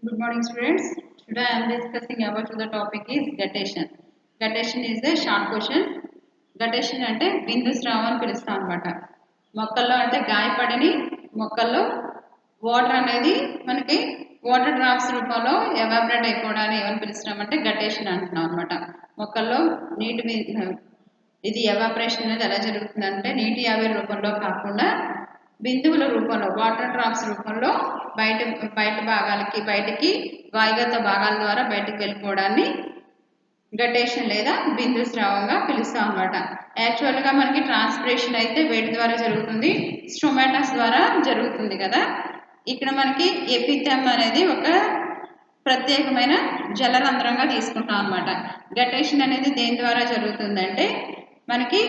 Good morning, students. Today I am discussing about the topic is guttation. Guttation is a short question. Guttation అంటే బిందు స్రావం అని పిలుస్తాం అనమాట. మొక్కల్లో అంటే గాయపడని మొక్కల్లో వాటర్ అనేది మనకి వాటర్ డ్రాప్స్ రూపంలో ఎవాపరేట్ అయిపోవడాన్ని ఏమని పిలుస్తున్నామంటే గటేషన్ అంటున్నాం అనమాట. మొక్కల్లో నీటి ఇది ఎవాపరేషన్ అనేది ఎలా జరుగుతుందంటే నీటి ఆవిరి రూపంలో కాకుండా బిందువుల రూపంలో వాటర్ డ్రాప్స్ రూపంలో బయట భాగాలకి బయటికి వాయుగత భాగాల ద్వారా బయటకు వెళ్ళిపోవడాన్ని గటేషన్ లేదా బిందు స్రావంగా పిలుస్తాం అనమాట. యాక్చువల్గా మనకి ట్రాన్స్పిరేషన్ అయితే వేటి ద్వారా జరుగుతుంది, స్టొమాటాస్ ద్వారా జరుగుతుంది కదా. ఇక్కడ మనకి ఎపిథెమ్ అనేది ఒక ప్రత్యేకమైన జలరంధ్రంగా తీసుకుంటాం అనమాట. గటేషన్ అనేది దేని ద్వారా జరుగుతుందంటే మనకి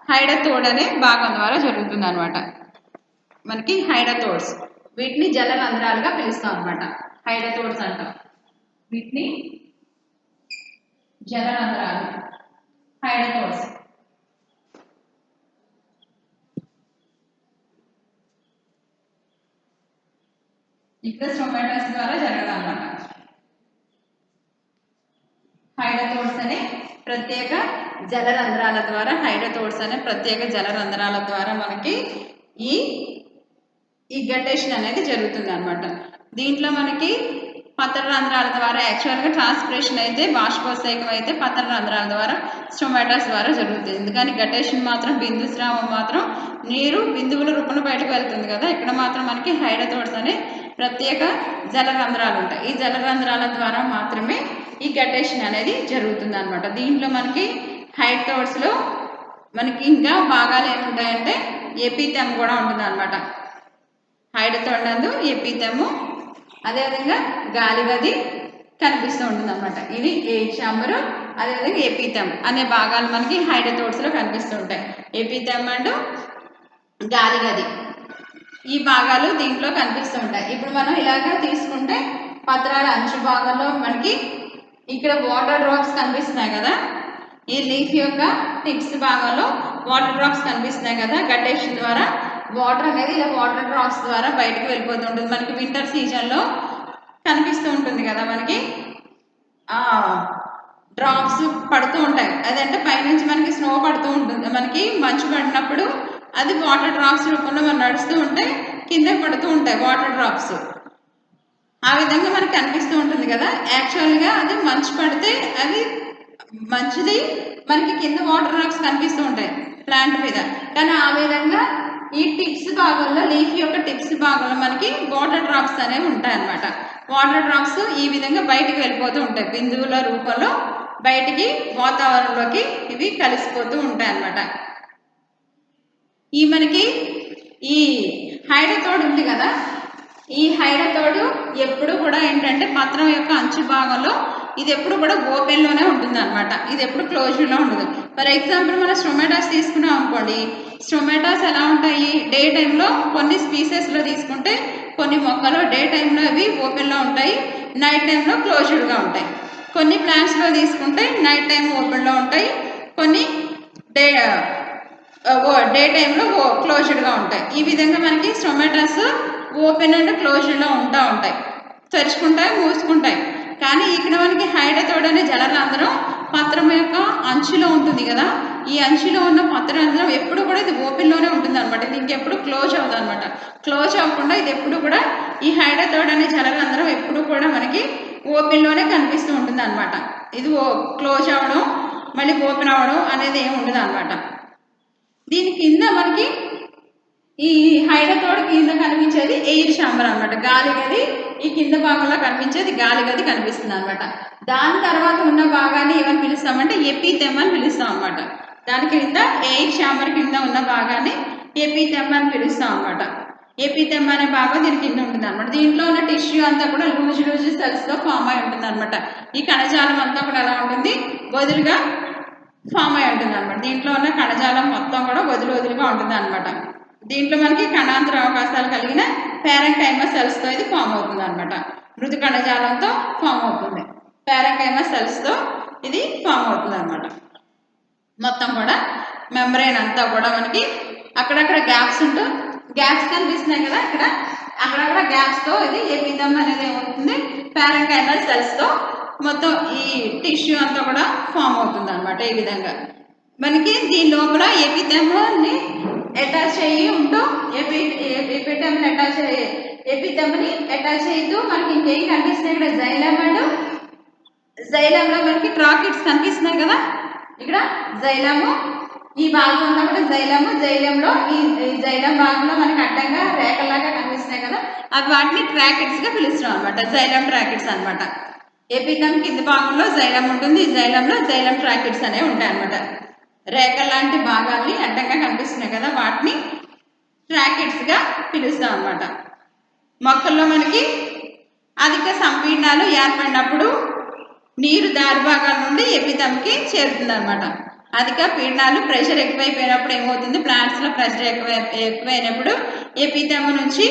హైడథోడ్ అనే భాగం ద్వారా జరుగుతుంది అనమాట. మనకి హైడథోడ్స్ వీటిని జలరంధ్రాలుగా పిలుస్తాం అనమాట. హైడథోడ్స్ అంటాం వీటిని జలరంధ్రాలు, హైడథోడ్స్. ఇక్కడ స్టొమాటాస్ ద్వారా జరగాలన్నమాట. హైడథోడ్స్ అనే ప్రత్యేక జలరంధ్రాల ద్వారా మనకి ఈ గటేషన్ అనేది జరుగుతుంది అనమాట. దీంట్లో మనకి పత్ర రంధ్రాల ద్వారా యాక్చువల్గా ట్రాన్స్పిరేషన్ అయితే బాష్పోత్సేకం అయితే పత్ర రంధ్రాల ద్వారా స్టొమాటాస్ ద్వారా జరుగుతుంది. ఎందుకని గటేషన్ మాత్రం బిందు స్రావం మాత్రం నీరు బిందువుల రూపంలో బయటకు వెళ్తుంది కదా. ఇక్కడ మాత్రం మనకి హైడథోడ్స్ అనే ప్రత్యేక జలరంధ్రాలు ఉంటాయి. ఈ జలరంధ్రాల ద్వారా మాత్రమే ఈ గటేషన్ అనేది జరుగుతుంది అనమాట. దీంట్లో మనకి హైడథోడ్స్లో మనకి ఇంకా భాగాలు ఏముంటాయంటే ఎపిథెమ్ కూడా ఉంటుంది అనమాట. హైడథోడ్ నందు ఎపిథెము, అదేవిధంగా గాలి గది కనిపిస్తూ ఉంటుంది అనమాట. ఇది ఎయిర్ ఛాంబరు, అదేవిధంగా ఎపిథెమ్ అనే భాగాలు మనకి హైడథోడ్స్లో కనిపిస్తూ ఉంటాయి. ఎపిథెమ్ అండ్ గాలి గది ఈ భాగాలు దీంట్లో కనిపిస్తూ ఉంటాయి. ఇప్పుడు మనం ఇలాగా తీసుకుంటే పత్రాల అంచు భాగంలో మనకి ఇక్కడ వాటర్ డ్రాప్స్ కనిపిస్తున్నాయి కదా. ఈ లీఫ్ యొక్క టిప్స్ భాగంలో వాటర్ డ్రాప్స్ కనిపిస్తున్నాయి కదా. గటేషన్ ద్వారా వాటర్ అనేది ఇలా వాటర్ డ్రాప్స్ ద్వారా బయటకు వెళ్ళిపోతూ ఉంటుంది. మనకి వింటర్ సీజన్లో కనిపిస్తూ ఉంటుంది కదా. మనకి డ్రాప్స్ పడుతూ ఉంటాయి. అదంటే పైనుంచి మనకి స్నో పడుతూ ఉంటుంది. మనకి మంచు పడినప్పుడు అది వాటర్ డ్రాప్స్ రూపంలో మనం నడుస్తూ ఉంటే కింద పడుతూ ఉంటాయి వాటర్ డ్రాప్స్. ఆ విధంగా మనకి కనిపిస్తూ ఉంటుంది కదా. యాక్చువల్గా అది మంచు పడితే అది మంచిది, మనకి కింద వాటర్ డ్రాప్స్ కనిపిస్తూ ఉంటాయి ప్లాంట్ మీద. కానీ ఆ విధంగా ఈ టిప్స్ భాగంలో లీఫ్ యొక్క టిప్స్ భాగంలో మనకి వాటర్ డ్రాప్స్ అనేవి ఉంటాయి అన్నమాట. వాటర్ డ్రాప్స్ ఈ విధంగా బయటికి వెళ్ళిపోతూ ఉంటాయి. బిందువుల రూపంలో బయటికి వాతావరణంలోకి ఇవి కలిసిపోతూ ఉంటాయి అన్నమాట. మనకి ఈ హైడథోడ్ ఉంది కదా. ఈ హైడథోడ్ ఎప్పుడు కూడా ఏంటంటే పత్రం యొక్క అంచు భాగంలో ఇది ఎప్పుడు కూడా ఓపెన్లోనే ఉంటుంది అనమాట. ఇది ఎప్పుడు క్లోజ్డ్లో ఉండదు. ఫర్ ఎగ్జాంపుల్ మనం స్టొమాటాస్ తీసుకున్నాం అనుకోండి. స్టొమాటాస్ ఎలా ఉంటాయి, డే టైంలో కొన్ని స్పీసెస్లో తీసుకుంటే కొన్ని మొక్కలు డే టైంలో అవి ఓపెన్లో ఉంటాయి, నైట్ టైంలో క్లోజ్డ్గా ఉంటాయి. కొన్ని ప్లాంట్స్లో తీసుకుంటే నైట్ టైం ఓపెన్లో ఉంటాయి, కొన్ని డే టైంలో క్లోజ్డ్గా ఉంటాయి. ఈ విధంగా మనకి స్టొమాటాస్ ఓపెన్ అండ్ క్లోజ్డ్లో ఉంటాయి, తెరుచుకుంటాయి, మూసుకుంటాయి. కానీ ఇక్కడ మనకి హైడథోడ్ అనే జలరంధ్రం పత్రం యొక్క అంచులో ఉంటుంది కదా. ఈ అంచులో ఉన్న పత్రరంధ్రం ఎప్పుడు కూడా ఇది ఓపెన్లోనే ఉంటుంది అనమాట. ఇది ఇంకెప్పుడు క్లోజ్ అవుతుంది అనమాట. క్లోజ్ అవ్వకుండా ఇది ఎప్పుడు కూడా ఈ హైడథోడ్ అనే జలరంధ్రం ఎప్పుడు కూడా మనకి ఓపెన్లోనే కనిపిస్తూ ఉంటుంది అనమాట. ఇది క్లోజ్ అవ్వడం మళ్ళీ ఓపెన్ అవ్వడం అనేది ఏమి ఉండదు అనమాట. దీని కింద మనకి ఈ హైడథోడ్ కింద కనిపించేది ఎయిర్ ఛాంబర్ అనమాట, గాలి గది. ఈ కింద భాగంలో కనిపించేది గాలి గది కనిపిస్తుంది అనమాట. దాని తర్వాత ఉన్న భాగాన్ని ఏమని పిలుస్తామంటే ఎపిథెమ్ అని పిలుస్తాం అనమాట. దాని కింద ఎయిర్ ఛాంబర్ కింద ఉన్న భాగాన్ని ఎపిథెమ్ అని పిలుస్తాం అనమాట. ఎపిథెమ్ అనే భాగం దీని కింద ఉంటుంది అనమాట. దీంట్లో ఉన్న టిష్యూ అంతా కూడా లూజ్ సెల్స్తో ఫామ్ అయి ఉంటుంది అనమాట. ఈ కణజాలం అంతా కూడా ఎలా ఉంటుంది, వదులుగా ఫామ్ అయి ఉంటుంది అనమాట. దీంట్లో ఉన్న కణజాలం మొత్తం కూడా వదులుగా ఉంటుంది అనమాట. దీంట్లో మనకి కణాంతర అవకాశాలు కలిగిన పారెంకైమస్ సెల్స్తో ఇది ఫామ్ అవుతుంది అనమాట. మృదు కణజాలంతో ఫామ్ అవుతుంది. పారెంకైమస్ సెల్స్తో ఇది ఫామ్ అవుతుంది అనమాట. మొత్తం కూడా మెంబ్రెయిన్ అంతా కూడా మనకి అక్కడక్కడ గ్యాప్స్ కనిపిస్తున్నాయి కదా. ఇక్కడ అక్కడక్కడ అక్కడక్కడ గ్యాప్స్తో ఇది ఎపిథమ్ అనేది ఏమవుతుంది, పారెన్కైమల్ సెల్స్తో మొత్తం ఈ టిష్యూ అంతా కూడా ఫామ్ అవుతుంది అనమాట. ఈ విధంగా మనకి దీని లోపల ఎపిథమ్ని అటాచ్ అయ్యి ఉంటూ ఎపిథమ్ని అటాచ్ అయ్యితూ మనకి ఇంకేం కనిపిస్తున్నాయి ఇక్కడ, జైలమ్ అండ్ జైలంలో మనకి ట్రాకిడ్స్ కనిపిస్తున్నాయి కదా. ఇక్కడ జైలము, ఈ భాగం అంతా కూడా జైలము, జైలంలో ఈ జైలం భాగంలో మనకి అడ్డంగా రేఖలాగా కనిపిస్తున్నాయి కదా, అవి వాటిని ట్రాకిడ్స్ గా పిలుస్తున్నాం అనమాట. జైలం ట్రాకిడ్స్ అనమాట. ఎపిథమ్ కింద భాగంలో జైలం ఉంటుంది, ఈ జైలంలో జైలం ట్రాకిడ్స్ అనేవి ఉంటాయి అనమాట. రేఖ లాంటి భాగాల్ని అడ్డంగా కనిపిస్తున్నాయి కదా, వాటిని ట్రాకిడ్స్ గా పిలుస్తాం అనమాట. మొక్కల్లో మనకి అధిక సంపీడనాలు ఏర్పడినప్పుడు నీరు దారి భాగాల నుండి ఎపిథమ్కి చేరుతుంది అనమాట. అధిక పీడనాలు, ప్రెషర్ ఎక్కువైపోయినప్పుడు ఏమవుతుంది, ప్లాంట్స్లో ప్రెషర్ ఎక్కువైనప్పుడు ఎపిథమ్ నుంచి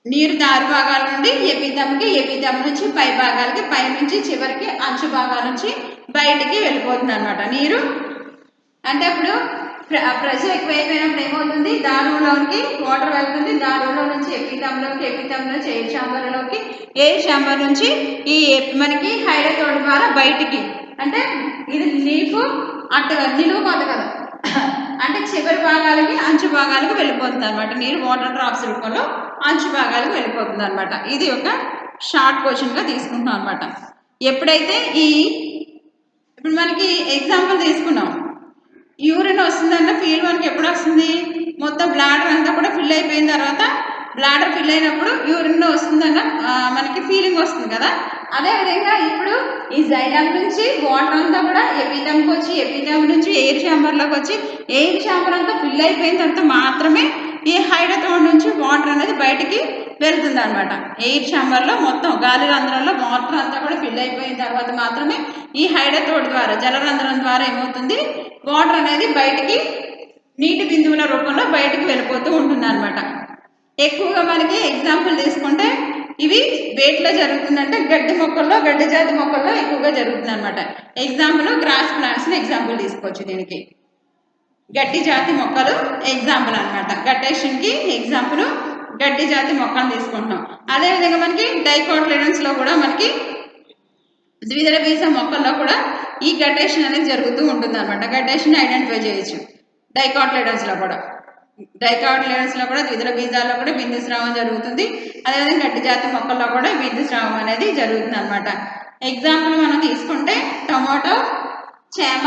నీరు దారి భాగాల నుండి ఎపిథమ్ నుంచి పై భాగాలకి, పై నుంచి చివరికి అంచు భాగాల నుంచి బయటికి వెళ్ళిపోతుంది అనమాట నీరు. అంటే అప్పుడు ప్రెషర్ ఎక్కువైపోయినప్పుడు ఏమవుతుంది, దారులోకి వాటర్ వెళ్తుంది, దారులో నుంచి ఎపిథమ్ నుంచి ఎయిర్ ఛాంబర్లోకి, ఎయిర్ ఛాంబర్ నుంచి ఈ మనకి హైడ్రోథోడ్ ద్వారా బయటికి, అంటే ఇది లీఫ్ అటు నిలువు కాదు కదా, అంటే చివరి భాగాలకి అంచు భాగాలకు వెళ్ళిపోతుంది అనమాట. నీరు వాటర్ డ్రాప్స్ రూపంలో అంచు భాగాలకు వెళ్ళిపోతుంది అనమాట. ఇది ఒక షార్ట్ క్వశ్చన్గా తీసుకుంటున్నాం అనమాట. ఎప్పుడైతే ఇప్పుడు మనకి ఎగ్జాంపుల్ తీసుకున్నాం, యూరిన్ వస్తుందన్న ఫీల్ మనకి ఎప్పుడు వస్తుంది, మొత్తం బ్లాడర్ అంతా కూడా ఫిల్ అయిపోయిన తర్వాత, బ్లాడర్ ఫిల్ అయినప్పుడు యూరిన్ వస్తుందన్న మనకి ఫీలింగ్ వస్తుంది కదా. అదేవిధంగా ఇప్పుడు ఈ జైలం నుంచి వాటర్ అంతా కూడా ఎపిథమ్కి వచ్చి, ఎపిథమ్ నుంచి ఎయిర్ ఛాంబర్లోకి వచ్చి, ఎయిర్ ఛాంబర్ అంతా ఫిల్ అయిపోయిన తర్వాత మాత్రమే ఈ హైడ్రోథోడ్ నుంచి వాటర్ అనేది బయటికి వెళ్తుంది అనమాట. ఎయిర్ ఛాంబర్లో మొత్తం గాలి రంధ్రంలో వాటర్ అంతా కూడా ఫిల్ అయిపోయిన తర్వాత మాత్రమే ఈ హైడ్రోథోడ్ ద్వారా, జలరంధ్రం ద్వారా ఏమవుతుంది, వాటర్ అనేది బయటికి నీటి బిందువుల రూపంలో బయటికి వెళ్ళిపోతూ ఉంటుంది అనమాట. ఎక్కువగా మనకి ఎగ్జాంపుల్ తీసుకుంటే ఇవి వేట్లో జరుగుతుందంటే గడ్డి మొక్కల్లో, గడ్డి జాతి మొక్కల్లో ఎక్కువగా జరుగుతుంది అనమాట. ఎగ్జాంపుల్ గ్రాస్ ప్లాంట్స్ని ఎగ్జాంపుల్ తీసుకోవచ్చు. దీనికి గడ్డి జాతి మొక్కలు ఎగ్జాంపుల్ అనమాట. గట్టేషన్కి ఎగ్జాంపుల్ గడ్డి జాతి మొక్కలు తీసుకుంటున్నాం. అదేవిధంగా మనకి డైకోటిలిడన్స్లో కూడా మనకి ద్విదళ బీజ మొక్కల్లో కూడా ఈ గట్టేషన్ అనేది జరుగుతూ ఉంటుంది అనమాట. గట్టేషన్ ఐడెంటిఫై చేయొచ్చు డైకోటిలిడన్స్లో కూడా. డైకోటిలిడన్స్లో కూడా ద్విదళ బీజాల్లో కూడా బిందు స్రావం జరుగుతుంది. అదేవిధంగా గడ్డి జాతి మొక్కల్లో కూడా బిందు స్రావం అనేది జరుగుతుంది అనమాట. ఎగ్జాంపుల్ మనం తీసుకుంటే టొమాటో, చేమ,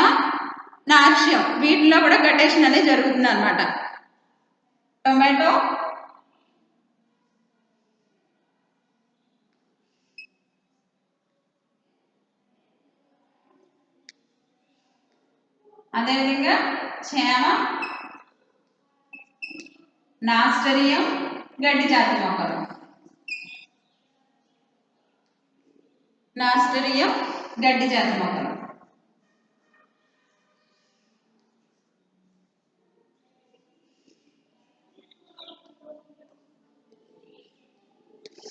నార్షియం, వీటిలో కూడా గట్టేషన్ అనేది జరుగుతుంది అనమాట. టొమాటో, అదేవిధంగా చేమ, నాస్టరియం, గడ్డి జాతి మొక్కలు, నాస్టరియం, గడ్డి జాతి మొక్కలు.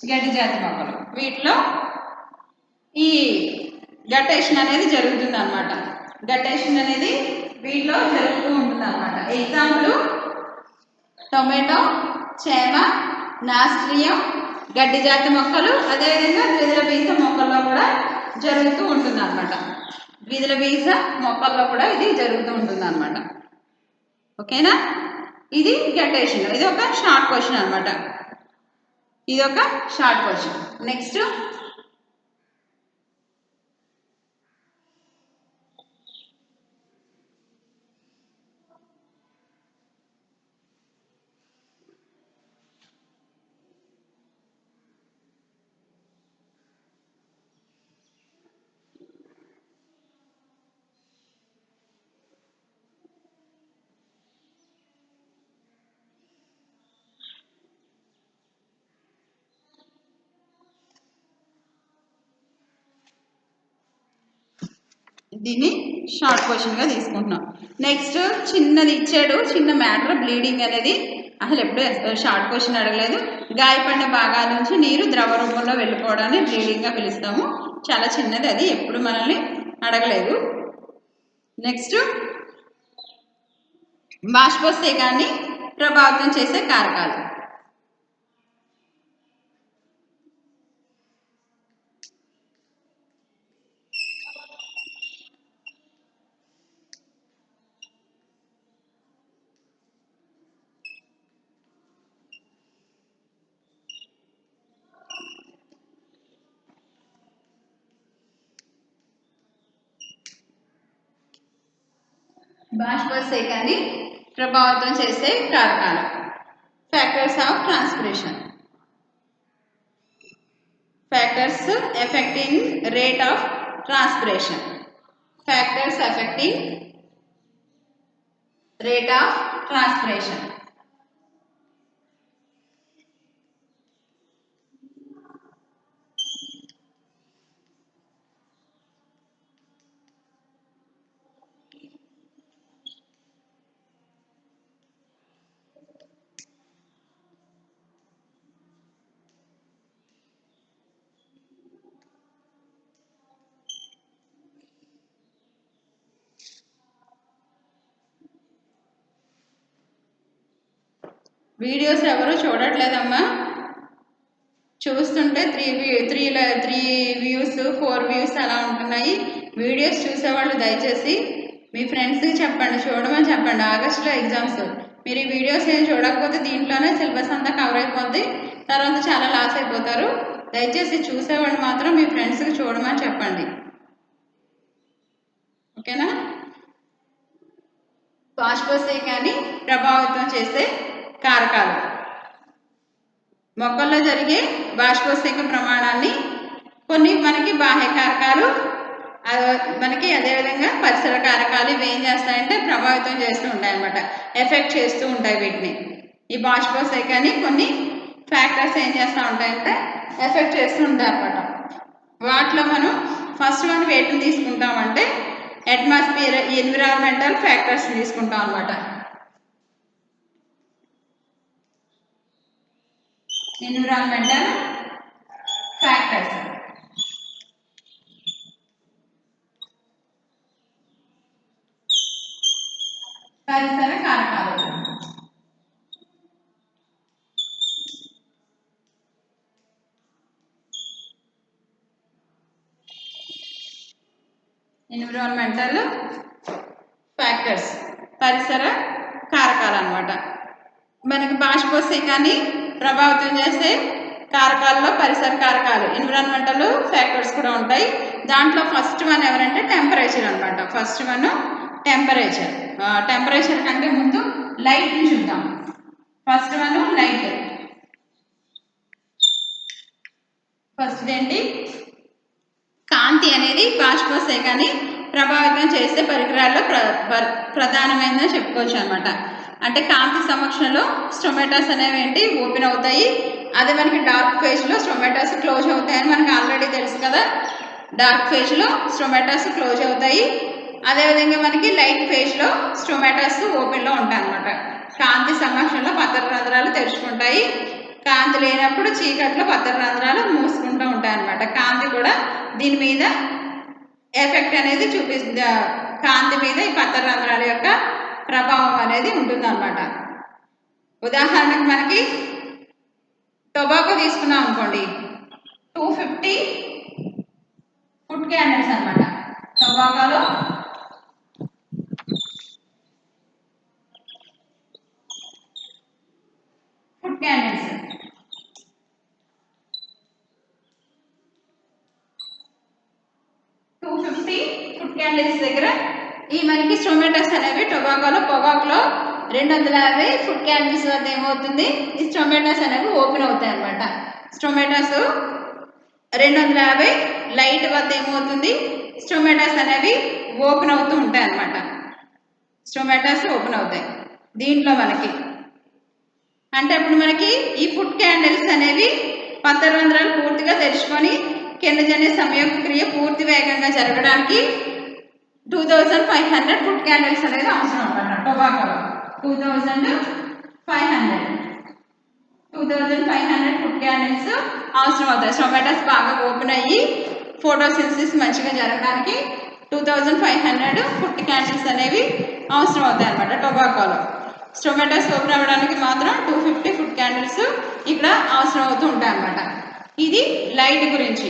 గడ్డి జాతి మొక్కలు, వీటిలో ఈ గట్టేషన్ అనేది జరుగుతుంది అనమాట. గట్టేషన్ అనేది వీటిలో జరుగుతూ ఉంటుంది అనమాట. ఎగ్జాంపుల్ టొమాటో, చేమ, నాస్ట్రియం, గడ్డి జాతి మొక్కలు, అదేవిధంగా ద్విదళ బీజ మొక్కల్లో కూడా జరుగుతూ ఉంటుంది అనమాట. ద్విదళ బీజ మొక్కల్లో కూడా ఇది జరుగుతూ ఉంటుంది అనమాట. ఓకేనా, ఇది గట్టేషన్. ఇది ఒక షార్ట్ క్వశ్చన్ అనమాట. ఇది ఒక షార్ట్ క్వశ్చన్. నెక్స్ట్ దీన్ని షార్ట్ క్వశ్చన్గా తీసుకుంటున్నాం. నెక్స్ట్ చిన్నది ఇచ్చాడు, చిన్న మ్యాటర్, బ్లీడింగ్ అనేది అసలు ఎప్పుడు షార్ట్ క్వశ్చన్ అడగలేదు. గాయపడిన భాగాల నుంచి నీరు ద్రవ రూపంలో వెళ్ళిపోవడాన్ని బ్లీడింగ్గా పిలుస్తాము. చాలా చిన్నది, అది ఎప్పుడు మనల్ని అడగలేదు. నెక్స్ట్ బాష్పోత్సేకాన్ని ప్రభావితం చేసే కారకాలు. బాష్పోత్సేకాన్ని ప్రభావితం చేసే కారకాలు. Factors of transpiration. Factors affecting rate of transpiration. Factors affecting rate of transpiration. Videos ఎవరు చూడట్లేదమ్మా, చూస్తుంటే త్రీ వ్యూస్ 4 వ్యూస్ అలా ఉంటున్నాయి. వీడియోస్ చూసేవాళ్ళు దయచేసి మీ ఫ్రెండ్స్కి చెప్పండి, చూడమని చెప్పండి. ఆగస్టులో ఎగ్జామ్స్, మీరు ఈ వీడియోస్ ఏం చూడకపోతే దీంట్లోనే సిలబస్ అంతా కవర్ అయిపోద్ది, తర్వాత చాలా లాస్ అయిపోతారు. దయచేసి చూసేవాళ్ళు మాత్రం మీ ఫ్రెండ్స్కి చూడమని చెప్పండి, ఓకేనా? బాష్పోత్సేకాన్ని ప్రభావితం చేసే కారకాలు. మొక్కల్లో జరిగే బాష్పోత్సేక ప్రమాణాన్ని కొన్ని మనకి బాహ్య కారకాలు, మనకి అదేవిధంగా పరిసర కారకాలు ఇవి ఏం చేస్తాయంటే ప్రభావితం చేస్తూ ఉంటాయి అన్నమాట, ఎఫెక్ట్ చేస్తూ ఉంటాయి వీటిని. ఈ బాష్పోత్సేకాన్ని కొన్ని ఫ్యాక్టర్స్ ఏం చేస్తూ ఉంటాయంటే ఎఫెక్ట్ చేస్తూ ఉంటాయి అన్నమాట. వాటిలో మనం ఫస్ట్ వన్ వేటిని తీసుకుంటామంటే అట్మాస్ఫియర్ ఎన్విరాన్మెంటల్ ఫ్యాక్టర్స్ తీసుకుంటాం అన్నమాట. Environmental factors. పరిసర కారకాలు. ఎన్విరాన్మెంటల్ ఫ్యాక్టర్స్ పరిసర కారకాలు అన్నమాట. మనకి బాష్పోత్సేకాన్ని ప్రభావితం చేసే కారకాల్లో పరిసర కారకాలు ఎన్విరాన్మెంటల్ ఫ్యాక్టర్స్ కూడా ఉంటాయి. దాంట్లో ఫస్ట్ వన్ ఎవరంటే టెంపరేచర్ అనమాట. First one temperature. టెంపరేచర్ కంటే ముందు లైట్ని చూద్దాం. First one light. ఫస్ట్ ఏంటి, కాంతి అనేది బాష్పోత్సేకాన్ని ప్రభావితం చేసే పరికరాల్లో ప్రధానమైనదని చెప్పుకోవచ్చు అనమాట. అంటే కాంతి సమక్షంలో స్టొమాటాస్ అనేవి ఏంటి ఓపెన్ అవుతాయి. అదే మనకి డార్క్ ఫేజ్లో స్టొమాటాస్ క్లోజ్ అవుతాయని మనకి ఆల్రెడీ తెలుసు కదా. డార్క్ ఫేజ్లో స్టొమాటాస్ క్లోజ్ అవుతాయి. అదేవిధంగా మనకి లైట్ ఫేజ్లో స్టొమాటాస్ ఓపెన్లో ఉంటాయి అన్నమాట. కాంతి సమక్షంలో పత్ర రంధ్రాలు తెరుచుకుంటాయి, కాంతి లేనప్పుడు చీకట్లో పత్ర రంధ్రాలు మూసుకుంటూ ఉంటాయి అన్నమాట. కాంతి కూడా దీని మీద ఎఫెక్ట్ అనేది చూపిస్తుంది. కాంతి మీద ఈ పత్ర రంధ్రాల యొక్క ప్రభావం అనేది ఉంటుందన్నమాట. ఉదాహరణకు మనకి టొబాకో తీసుకున్నాం అనుకోండి, 250 ఫుడ్ క్యాండిల్స్ అనమాట. టొబాకోలో ఫుడ్ క్యాండిల్స్ 250 ఫుడ్ క్యాండిల్స్ దగ్గర ఈ మనకి స్టొమాటాస్ అనేవి పొగాకులో 250 ఫుడ్ క్యాండిల్స్ వద్ద ఏమవుతుంది, ఈ స్టొమాటాస్ అనేవి ఓపెన్ అవుతాయి అన్నమాట. స్టొమాటాస్ 250 లైట్ వద్ద ఏమవుతుంది, స్టొమాటాస్ అనేవి ఓపెన్ అవుతూ ఉంటాయి అన్నమాట. స్టొమాటాస్ ఓపెన్ అవుతాయి దీంట్లో మనకి. అంటే ఇప్పుడు మనకి ఈ ఫుడ్ క్యాండిల్స్ అనేవి పత్ర రంధ్రాలు పూర్తిగా తెరుచుకొని కిందజన్య సంయోగ క్రియ పూర్తి వేగంగా జరగడానికి 2500 ఫుడ్ క్యాండిల్స్ అనేది అవసరం అన్నమాట. టొబాకోలో 2500 ఫుడ్ క్యాండిల్స్ అవసరం అవుతాయి. స్టొమాటాస్ బాగా ఓపెన్ అయ్యి ఫోటోసింథసిస్ మంచిగా జరగడానికి 2500 ఫుడ్ క్యాండిల్స్ అనేవి అవసరం అవుతాయి అన్నమాట టొబాకోలో. స్టొమాటాస్ ఓపెన్ అవ్వడానికి మాత్రం 250 ఫుడ్ క్యాండిల్స్ ఇక్కడ అవసరం అవుతూ ఉంటాయి అన్నమాట. ఇది లైట్ గురించి.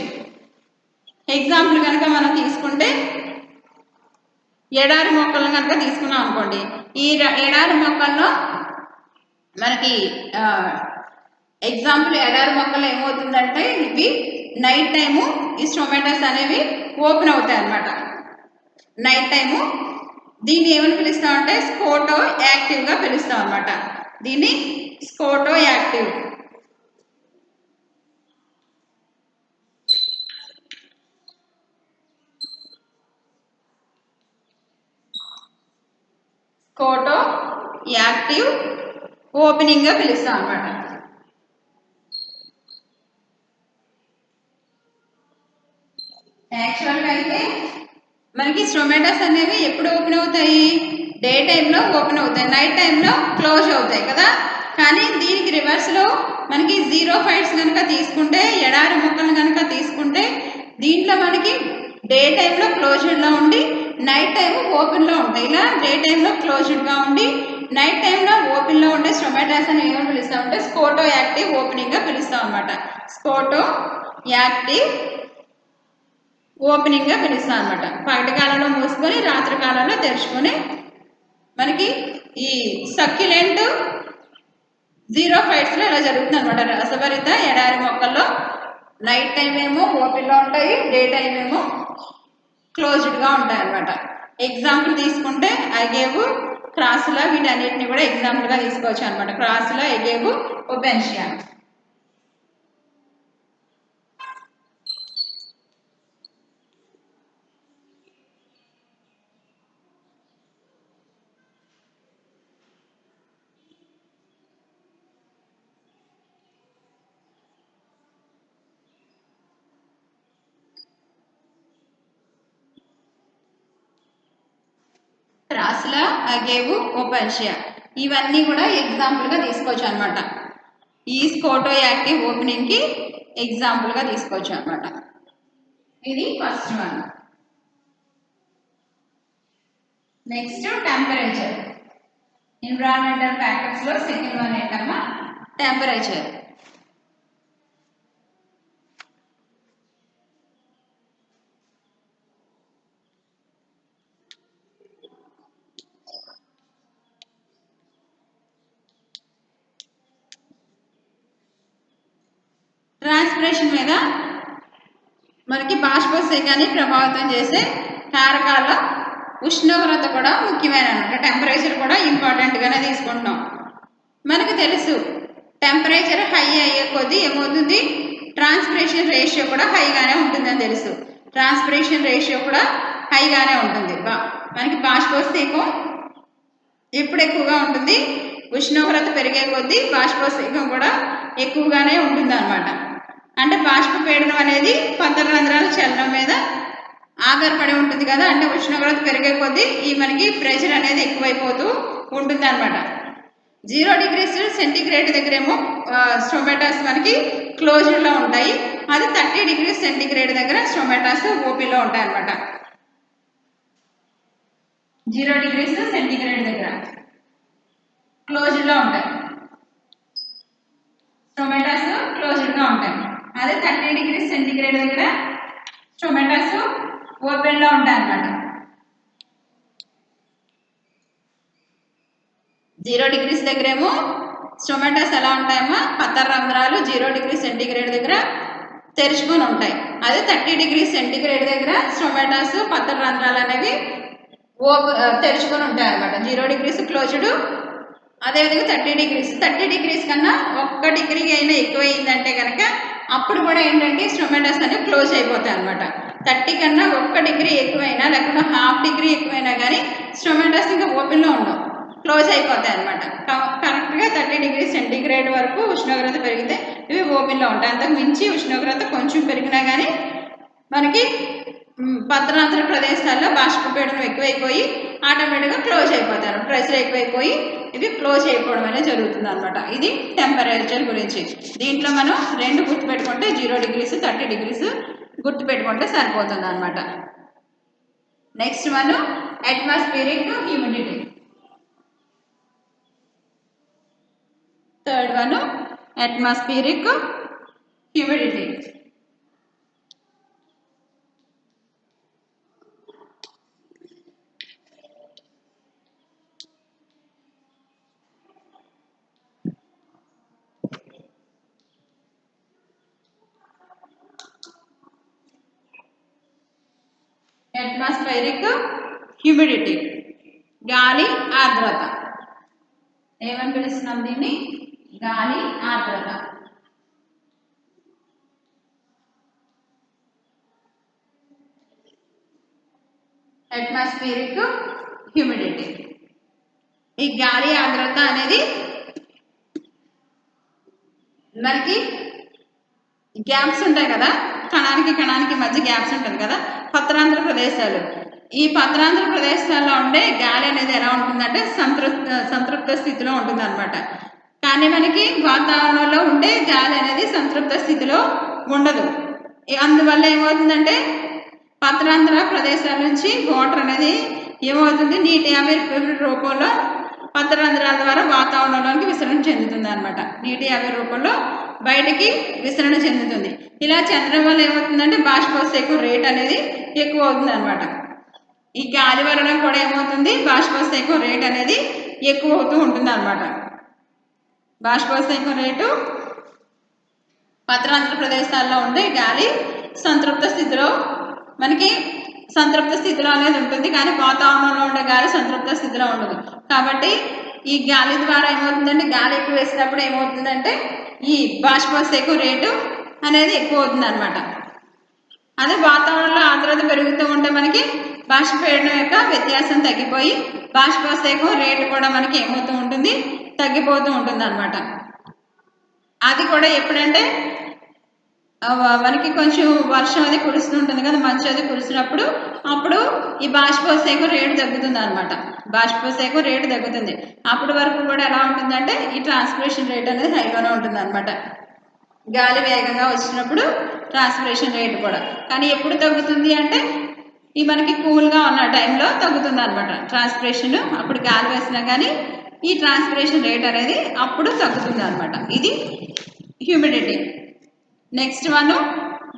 ఎగ్జాంపుల్ కనుక మనం తీసుకుంటే ఎడారి మొక్కలను కనుక తీసుకున్నాం అనుకోండి, ఈ ఎడారి మొక్కల్లో మనకి ఎగ్జాంపుల్ ఎడారి మొక్కలు ఏమవుతుందంటే ఇవి నైట్ టైము ఈ స్టొమాటాస్ అనేవి ఓపెన్ అవుతాయి అన్నమాట. నైట్ టైము దీన్ని ఏమని పిలుస్తాం అంటే స్కోటో యాక్టివ్గా పిలుస్తాం అనమాట. దీన్ని స్కోటో యాక్టివ్. స్కోటో యాక్టివ్ ఓపెనింగ్గా పిలుస్తాం అనమాట. యాక్చువల్గా అయితే మనకి స్టొమాటోస్ అనేవి ఎప్పుడు ఓపెన్ అవుతాయి? డే టైంలో ఓపెన్ అవుతాయి, నైట్ టైంలో క్లోజ్ అవుతాయి కదా. కానీ దీనికి రివర్స్లో మనకి జీరోఫైట్స్ కనుక తీసుకుంటే, ఎడారి మొక్కలు కనుక తీసుకుంటే, దీంట్లో మనకి డే టైంలో క్లోజ్డ్లో ఉండి నైట్ టైం ఓపెన్లో ఉంటాయి. ఇలా డే టైంలో క్లోజ్డ్గా ఉండి నైట్ టైంలో ఓపెన్లో ఉండే స్టొమాటోస్ అని ఏమని పిలుస్తాం అంటే స్కోటో యాక్టివ్ ఓపెనింగ్గా పిలుస్తాం అనమాట. స్కోటో యాక్టివ్ ఓపెనింగ్గా పిలుస్తాం అనమాట. పగటి కాలంలో మూసుకొని రాత్రి కాలంలో తెరుచుకొని మనకి ఈ సక్యులెంట్ జీరోఫైట్స్లో ఇలా జరుగుతుంది అనమాట. రసభరిత ఎడారి మొక్కల్లో నైట్ టైం ఏమో ఓపెన్లో ఉంటాయి, డే టైం ఏమో క్లోజ్డ్గా ఉంటాయి అనమాట. ఎగ్జాంపుల్ తీసుకుంటే అగేవు, క్రాసులా, వీటన్నిటిని కూడా ఎగ్జాంపుల్గా తీసుకోవచ్చు అనమాట. క్రాసులా, ఎగేవు, ఓపెన్షియా. క్రాసులా, అగేవు, ఓపెన్షియా ఇవన్నీ కూడా ఎగ్జాంపుల్గా తీసుకోవచ్చు అనమాట. ఈ స్కోటో యాక్టివ్ ఓపెనింగ్కి ఎగ్జాంపుల్గా తీసుకోవచ్చు అనమాట. ఇది first one. Next temperature. Environmental ఫ్యాక్టర్స్లో సెకండ్ వన్ ఏంటమ్మా? టెంపరేచర్. ట్రాన్స్పిరేషన్ మీద మనకి బాష్పోత్సర్గాన్ని ప్రభావితం చేసే కారకాల ఉష్ణోగ్రత కూడా ముఖ్యమైన అనమాట. టెంపరేచర్ కూడా ఇంపార్టెంట్గానే తీసుకుంటున్నాం. మనకు తెలుసు టెంపరేచర్ హై అయ్యే కొద్దీ ఏమవుతుంది? ట్రాన్స్పిరేషన్ రేషియో కూడా హైగానే ఉంటుందని తెలుసు. ట్రాన్స్పిరేషన్ రేషియో కూడా హైగానే ఉంటుంది. మనకి బాష్పోత్సర్గం ఎప్పుడు ఎక్కువగా ఉంటుంది? ఉష్ణోగ్రత పెరిగే కొద్దీ బాష్పోత్సర్గం కూడా ఎక్కువగానే ఉంటుంది అనమాట. అంటే బాష్పపీడనం అనేది పంతరంధ్రాల చలనం మీద ఆధారపడి ఉంటుంది కదా. అంటే ఉష్ణోగ్రత పెరిగే కొద్దీ ఈ మనకి ప్రెషర్ అనేది ఎక్కువైపోతూ ఉంటుంది అనమాట. 0 degrees సెంటీగ్రేడ్ దగ్గరేమో స్టొమాటోస్ మనకి క్లోజ్డ్లో ఉంటాయి. అది 30 degrees సెంటీగ్రేడ్ దగ్గర స్టొమాటోస్ ఓపెన్లో ఉంటాయి అనమాట. 0 degrees సెంటీగ్రేడ్ దగ్గర క్లోజ్డ్లో ఉంటాయి, టొమాటోస్ క్లోజ్డ్గా ఉంటాయి. అదే 30 degrees సెంటీగ్రేడ్ దగ్గర టొమాటోస్ ఓపెన్లో ఉంటాయి అన్నమాట. 0 degrees దగ్గరేమో టొమాటోస్ ఎలా ఉంటాయమ్మా? పత్రరంధ్రాలు 0 degrees సెంటీగ్రేడ్ దగ్గర తెరుచుకొని ఉంటాయి. అదే 30 degrees సెంటీగ్రేడ్ దగ్గర టొమాటోస్ పత్రరంధ్రాలు అనేవి తెరుచుకొని ఉంటాయి అన్నమాట. 0 degrees క్లోజ్డ్. అదేవిధంగా 30 degrees కన్నా 1 degree అయినా ఎక్కువైందంటే కనుక అప్పుడు కూడా ఏంటంటే స్టొమాటోస్ అనేవి క్లోజ్ అయిపోతాయి అనమాట. 30 కన్నా 1 degree ఎక్కువైనా లేకుండా 1/2 degree ఎక్కువైనా కానీ స్టొమాటోస్ ఇంకా ఓపెన్లో ఉండవు, క్లోజ్ అయిపోతాయి అనమాట. కరెక్ట్గా 30 degrees సెంటీగ్రేడ్ వరకు ఉష్ణోగ్రత పెరిగితే ఇవి ఓపెన్లో ఉంటాయి. అంతకు మించి ఉష్ణోగ్రత కొంచెం పెరిగినా కానీ మనకి పత్రాంతర ప్రదేశాల్లో బాష్పపీడనం ఎక్కువైపోయి ఆటోమేటిక్గా క్లోజ్ అయిపోతారు. ప్రెషర్ ఎక్కువైపోయి ఇవి క్లోజ్ అయిపోవడం అనేది జరుగుతుంది అనమాట. ఇది టెంపరేచర్ గురించి. దీంట్లో మనం రెండు గుర్తుపెట్టుకుంటే 0 degrees 30 degrees గుర్తుపెట్టుకుంటే సరిపోతుంది అనమాట. నెక్స్ట్ మనం atmospheric humidity. Third one atmospheric humidity. Atmospheric humidity గాలి ఆర్ద్రత. ఏమని పిలుస్తున్నాం దీన్ని? గాలి ఆర్ద్రత. Atmospheric humidity. ఈ గాలి ఆర్ద్రత అనేది మనకి గ్యాప్స్ ఉంటాయి కదా, కణానికి కణానికి మధ్య గ్యాప్స్ ఉంటుంది కదా, పత్రాంధ్ర ప్రదేశాలు. ఈ పత్రాంధ్ర ప్రదేశాల్లో ఉండే గాలి అనేది ఎలా ఉంటుందంటే సంతృప్త స్థితిలో ఉంటుంది అనమాట. కానీ మనకి వాతావరణంలో ఉండే గాలి అనేది సంతృప్త స్థితిలో ఉండదు. అందువల్ల ఏమవుతుందంటే పత్రాంధ్ర ప్రదేశాల నుంచి వాటర్ అనేది ఏమవుతుంది, నీటి ఆవిరి రూపంలో పత్రరంధ్రాల ద్వారా వాతావరణంలోకి విసరణ చెందుతుంది అనమాట. నీటి ఆవిరి రూపంలో బయటికి విసరణ చెందుతుంది. ఇలా చెందడం వల్ల ఏమవుతుందంటే బాష్పోత్సేకం రేట్ అనేది ఎక్కువ అవుతుంది అనమాట. ఈ గాలి వలన కూడా ఏమవుతుంది, బాష్పోత్సేకం రేట్ అనేది ఎక్కువ అవుతూ ఉంటుంది అనమాట. బాష్పోత్సేకం రేటు పత్రాంధ్ర ప్రదేశాల్లో ఉండే గాలి సంతృప్త స్థితిలో మనకి సంతృప్త స్థితిలో అనేది ఉంటుంది, కానీ వాతావరణంలో ఉండే గాలి సంతృప్త స్థితిలో ఉండదు. కాబట్టి ఈ గాలి ద్వారా ఏమవుతుందంటే గాలి ఎక్కువ వేసినప్పుడు ఏమవుతుందంటే ఈ బాష్పోత్సేకం రేటు అనేది ఎక్కువ అవుతుంది అనమాట. అదే వాతావరణంలో ఆర్ద్రత పెరుగుతూ ఉంటే మనకి బాష్పీడనం యొక్క వ్యత్యాసం తగ్గిపోయి బాష్పోత్సేకం రేటు కూడా మనకి ఏమవుతూ ఉంటుంది, తగ్గిపోతూ ఉంటుంది అనమాట. అది కూడా ఎప్పుడంటే మనకి కొంచెం వర్షం అది కురుస్తుంటుంది కదా, మంచు అది కురిసినప్పుడు అప్పుడు ఈ బాష్పోత్సేకం రేటు తగ్గుతుంది అనమాట. బాష్పోత్సేకం రేటు తగ్గుతుంది. అప్పటి వరకు కూడా ఎలా ఉంటుందంటే ఈ ట్రాన్స్పిరేషన్ రేట్ అనేది హైగానే ఉంటుంది అనమాట. గాలి వేగంగా వచ్చినప్పుడు ట్రాన్స్పిరేషన్ రేట్ కూడా. కానీ ఎప్పుడు తగ్గుతుంది అంటే ఈ మనకి కూల్గా ఉన్న టైంలో తగ్గుతుంది అనమాట ట్రాన్స్పిరేషన్. అప్పుడు గాలి వేసినా కానీ ఈ ట్రాన్స్పిరేషన్ రేట్ అనేది అప్పుడు తగ్గుతుంది అనమాట. ఇది humidity. Next one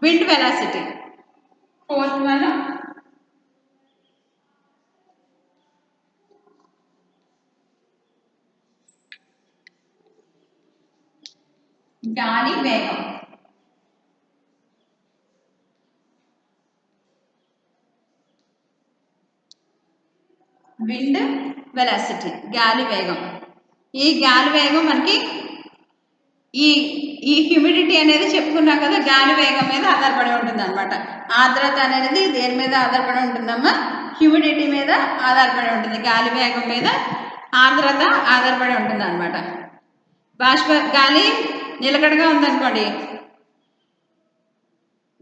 wind velocity. Fourth one గాలి వేగం. విండ్ వెలాసిటీ, గాలి వేగం. ఈ గాలి వేగం మనకి ఈ హ్యూమిడిటీ అనేది చెప్పుకున్నాం కదా, గాలి వేగం మీద ఆధారపడి ఉంటుంది అనమాట. ఆర్ద్రత అనేది దేని మీద ఆధారపడి ఉంటుందమ్మా? హ్యూమిడిటీ మీద ఆధారపడి ఉంటుంది. గాలి వేగం మీద ఆర్ద్రత ఆధారపడి ఉంటుంది అనమాట. గాలి నిలకడగా ఉందనుకోండి,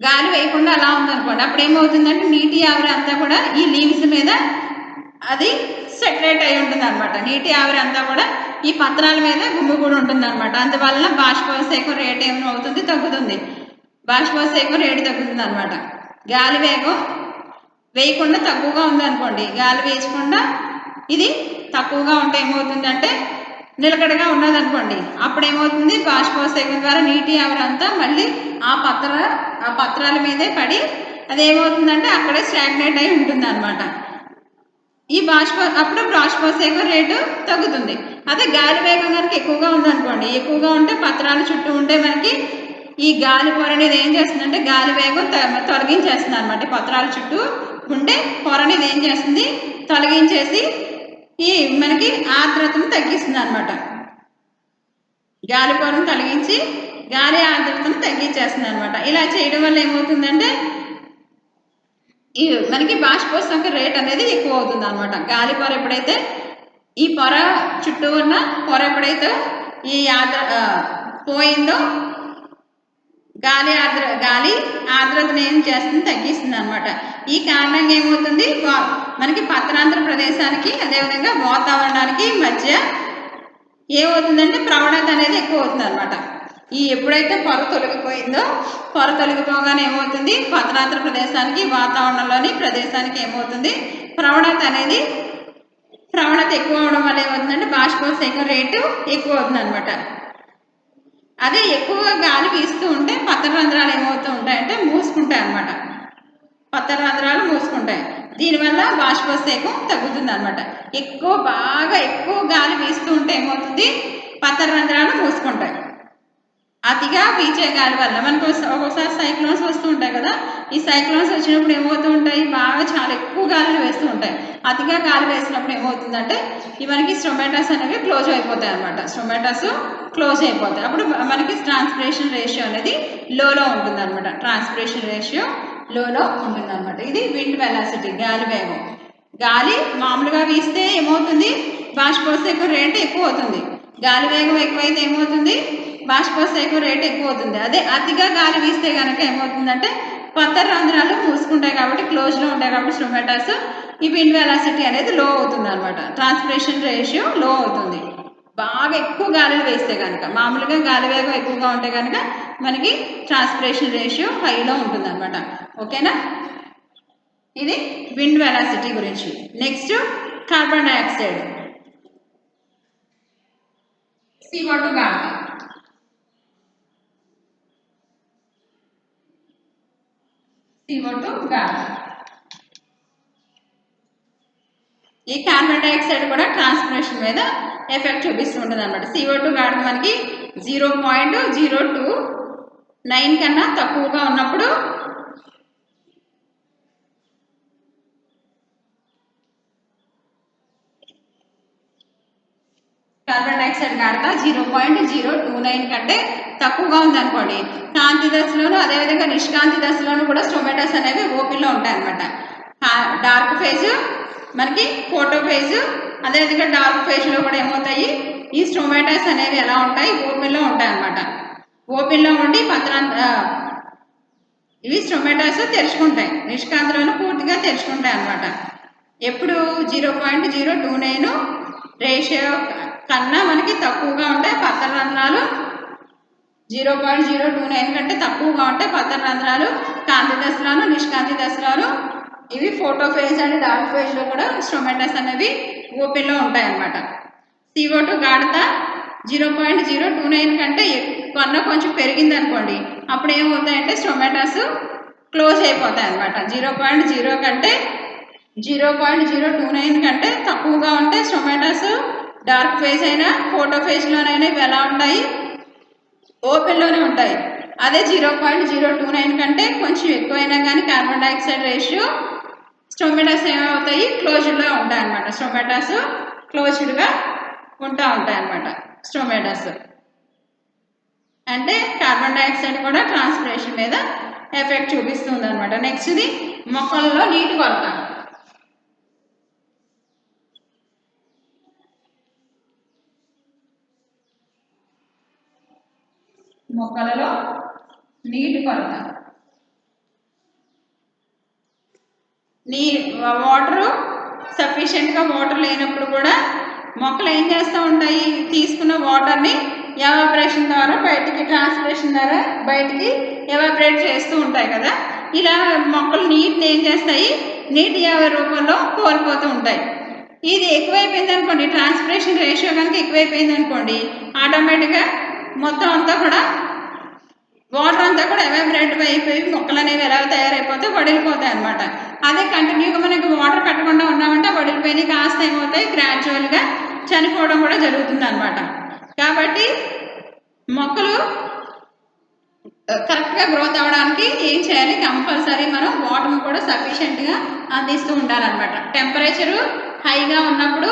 గాలి వేయకుండా అలా ఉందనుకోండి, అప్పుడు ఏమవుతుందంటే నీటి ఆవిరి అంతా కూడా ఈ లీవ్స్ మీద అది సెటరేట్ అయి ఉంటుంది అనమాట. నీటి ఆవిరి అంతా కూడా ఈ పత్రాల మీద గుమ్మిగూడి ఉంటుంది అనమాట. అందువలన బాష్పోత్సేకం రేట్ ఏమవుతుంది, తగ్గుతుంది. బాష్పోత్సేకం రేటు తగ్గుతుంది అనమాట. గాలి వేగం వేయకుండా తక్కువగా ఉందనుకోండి, గాలి వేయకుండా ఇది తక్కువగా ఉంటే ఏమవుతుందంటే నిలకడగా ఉన్నదనుకోండి, అప్పుడు ఏమవుతుంది, బాష్పోత్సేకం ద్వారా నీటి ఆవిరి అంతా మళ్ళీ ఆ పత్రాల మీదే పడి అదేమవుతుందంటే అక్కడే స్టాగ్నేట్ అయి ఉంటుంది అనమాట. ఈ అప్పుడు బాష్పోత్సేకం రేటు తగ్గుతుంది. అదే గాలి వేగం కనుక ఎక్కువగా ఉందనుకోండి, ఎక్కువగా ఉంటే పత్రాల చుట్టూ ఉంటే మనకి ఈ గాలి పొర అనేది ఏం చేస్తుందంటే గాలి వేగం తొలగించేస్తుంది అనమాట. పత్రాల చుట్టూ ఉండే పొర అనేది ఏం చేస్తుంది, తొలగించేసి ఈ మనకి ఆర్ద్రతను తగ్గిస్తుంది అనమాట. గాలి పొరను తొలగించి గాలి ఆర్ద్రతను తగ్గించేస్తుంది అనమాట. ఇలా చేయడం వల్ల ఏమవుతుందంటే ఈ మనకి బాష్పోత్సేకం రేట్ అనేది ఎక్కువ అవుతుంది అనమాట. గాలి పొర ఎప్పుడైతే ఈ పొర చుట్టూ ఉన్న పొర ఎప్పుడైతే ఈ పోయిందో గాలి ఆర్ద్రతను ఏం చేస్తుంది, తగ్గిస్తుంది అనమాట. ఈ కారణంగా ఏమవుతుంది, మనకి పత్రాంధ్ర ప్రదేశానికి అదేవిధంగా వాతావరణానికి మధ్య ఏమవుతుందంటే ప్రవణత అనేది ఎక్కువ అవుతుంది అనమాట. ఈ ఎప్పుడైతే పొర తొలగిపోయిందో, పొర తొలగిపోగానే ఏమవుతుంది, పత్రాంధ్ర ప్రదేశానికి వాతావరణంలోని ప్రదేశానికి ఏమవుతుంది, ప్రవణత ఎక్కువ అవడం వల్ల ఏమవుతుందంటే బాష్పోత్సేకం రేటు ఎక్కువ అవుతుంది అనమాట. అదే ఎక్కువగా గాలి వీస్తూ ఉంటే పత్రరంధ్రాలు ఏమవుతూ ఉంటాయంటే మూసుకుంటాయి అనమాట. పత్రరంధ్రాలు మూసుకుంటాయి. దీనివల్ల బాష్పోత్సేకం తగ్గుతుంది అనమాట. బాగా ఎక్కువ గాలి వీస్తూ ఉంటే ఏమవుతుంది, పత్రరంధ్రాలు మూసుకుంటాయి. అతిగా వీచే గాలి వల్ల మనకు ఒక్కొక్కసారి సైక్లోన్స్ వస్తూ ఉంటాయి కదా. ఈ సైక్లోన్స్ వచ్చినప్పుడు ఏమవుతూ ఉంటాయి, బాగా చాలా ఎక్కువ గాలులు వేస్తూ ఉంటాయి. అతిగా గాలి వేసినప్పుడు ఏమవుతుందంటే మనకి స్టొమాటోస్ అనేవి క్లోజ్ అయిపోతాయి అనమాట. స్టొమాటోస్ క్లోజ్ అయిపోతాయి. అప్పుడు మనకి ట్రాన్స్పిరేషన్ రేషియో అనేది లోలో ఉంటుంది అనమాట. ట్రాన్స్పిరేషన్ రేషియో లోలో ఉంటుంది అనమాట. ఇది విండ్ వెలాసిటీ, గాలి వేగం. గాలి మామూలుగా వీస్తే ఏమవుతుంది, బాష్పోత్సర్గం రేటు ఎక్కువ అవుతుంది. గాలి వేగం ఎక్కువైతే ఏమవుతుంది, బాష్పోత్సర్గం రేటు ఎక్కువ అవుతుంది. అదే అతిగా గాలి వీస్తే కనుక ఏమవుతుందంటే పత్ర రంధ్రాలు మూసుకుంటాయి కాబట్టి, క్లోజ్లో ఉంటాయి కాబట్టి స్టొమాటోస్, ఈ విండ్ వెలాసిటీ అనేది లో అవుతుంది అనమాట. ట్రాన్స్పిరేషన్ రేషియో లో అవుతుంది బాగా ఎక్కువ గాలిని వేస్తే కనుక. మామూలుగా గాలి వేగం ఎక్కువగా ఉంటే కనుక మనకి ట్రాన్స్పిరేషన్ రేషియో హైలో ఉంటుంది అనమాట. ఓకేనా, ఇది విండ్ వెలాసిటీ గురించి. నెక్స్ట్ కార్బన్ డైఆక్సైడ్, CO2 గాలి. CO2 గాలి. ఈ కార్బన్ డైఆక్సైడ్ కూడా ట్రాన్స్పిరేషన్ మీద ఎఫెక్ట్ చూపిస్తూ ఉంటుంది అనమాట. CO2 గాలి మనకి 0.029 కన్నా తక్కువగా ఉన్నప్పుడు కార్బన్ డైఆక్సైడ్ గాఢత 0.029 కంటే తక్కువగా ఉందనుకోండి, కాంతి దశలోను అదేవిధంగా నిష్కాంతి దశలోను కూడా స్టొమాటోస్ అనేవి ఓపెన్లో ఉంటాయి అనమాట. డార్క్ ఫేజ్ మనకి ఫోటో ఫేజ్, అదేవిధంగా డార్క్ ఫేజ్లో కూడా ఏమవుతాయి, ఈ స్టొమాటోస్ అనేవి ఎలా ఉంటాయి, ఓపెన్లో ఉంటాయి అనమాట. ఓపెన్లో ఉండి ఇవి స్టొమాటోస్ తెరుచుకుంటాయి, నిష్కాంతిలోను పూర్తిగా తెరుచుకుంటాయి అనమాట. ఎప్పుడు 0.029 రేషియో కన్నా మనకి తక్కువగా ఉంటాయి పత్ర రంధ్రాలు. 0.029 కంటే తక్కువగా ఉంటాయి పత్ర రంధ్రాలు కాంతి దశలోను నిష్కాంతి దశలోను. ఇవి ఫోటో ఫేజ్ అండ్ డార్క్ ఫేజ్లో కూడా స్టొమాటోస్ అనేవి ఓపెన్లో ఉంటాయి అన్నమాట. CO2 గాఢత 0.029 కంటే కన్నా కొంచెం పెరిగింది అనుకోండి, అప్పుడు ఏమవుతాయంటే స్టొమాటోస్ క్లోజ్ అయిపోతాయి అనమాట. 0.29 కంటే తక్కువగా ఉంటే స్టొమాటోస్ డార్క్ ఫేజ్ అయినా ఫోటో ఫేజ్లోనైనా ఇవి ఎలా ఉంటాయి, ఓపెన్లోనే ఉంటాయి. అదే 0.029 కంటే కొంచెం ఎక్కువైనా కానీ కార్బన్ డైఆక్సైడ్ రేషియో స్టొమాటోస్ ఏమవుతాయి, క్లోజ్డ్లో ఉంటాయి అన్నమాట. స్టొమాటోస్ క్లోజ్డ్గా ఉంటాయి అన్నమాట. స్టొమాటోస్ అంటే కార్బన్ డైఆక్సైడ్ కూడా ట్రాన్స్పిరేషన్ మీద ఎఫెక్ట్ చూపిస్తుంది అనమాట. నెక్స్ట్ది మొక్కల్లో నీటి కొరత. మొక్కలలో నీటి కొరత, వాటరు సఫిషియెంట్గా వాటర్ లేనప్పుడు కూడా మొక్కలు ఏం చేస్తూ ఉంటాయి, తీసుకున్న వాటర్ని ఎవాపరేషన్ ద్వారా బయటికి, ట్రాన్స్పిరేషన్ ద్వారా బయటికి ఎవాపరేట్ చేస్తూ ఉంటాయి కదా. ఇలా మొక్కలు నీటిని ఏం చేస్తాయి, నీటి రూపంలో కోల్పోతూ ఉంటాయి. ఇది ఎక్కువైపోయింది అనుకోండి, ట్రాన్స్పిరేషన్ రేషియో కనుక ఎక్కువైపోయింది అనుకోండి, ఆటోమేటిక్గా మొత్తం అంతా కూడా వాటర్ అంతా కూడా ఎవాపరేట్ అయిపోయి మొక్కలు అనేవి ఎలా తయారైపోతాయి, వడిలిపోతాయి అనమాట. అదే కంటిన్యూగా మనకి వాటర్ పెట్టకుండా ఉన్నామంటే వడిలిపోయి కాస్త ఏమవుతాయి, గ్రాడ్యువల్గా చనిపోవడం కూడా జరుగుతుంది అనమాట. కాబట్టి మొక్కలు కరెక్ట్గా గ్రోత్ అవ్వడానికి ఏం చేయాలి, కంపల్సరీ మనం వాటర్ని కూడా సఫిషియెంట్గా అందిస్తూ ఉండాలన్నమాట. టెంపరేచరు హైగా ఉన్నప్పుడు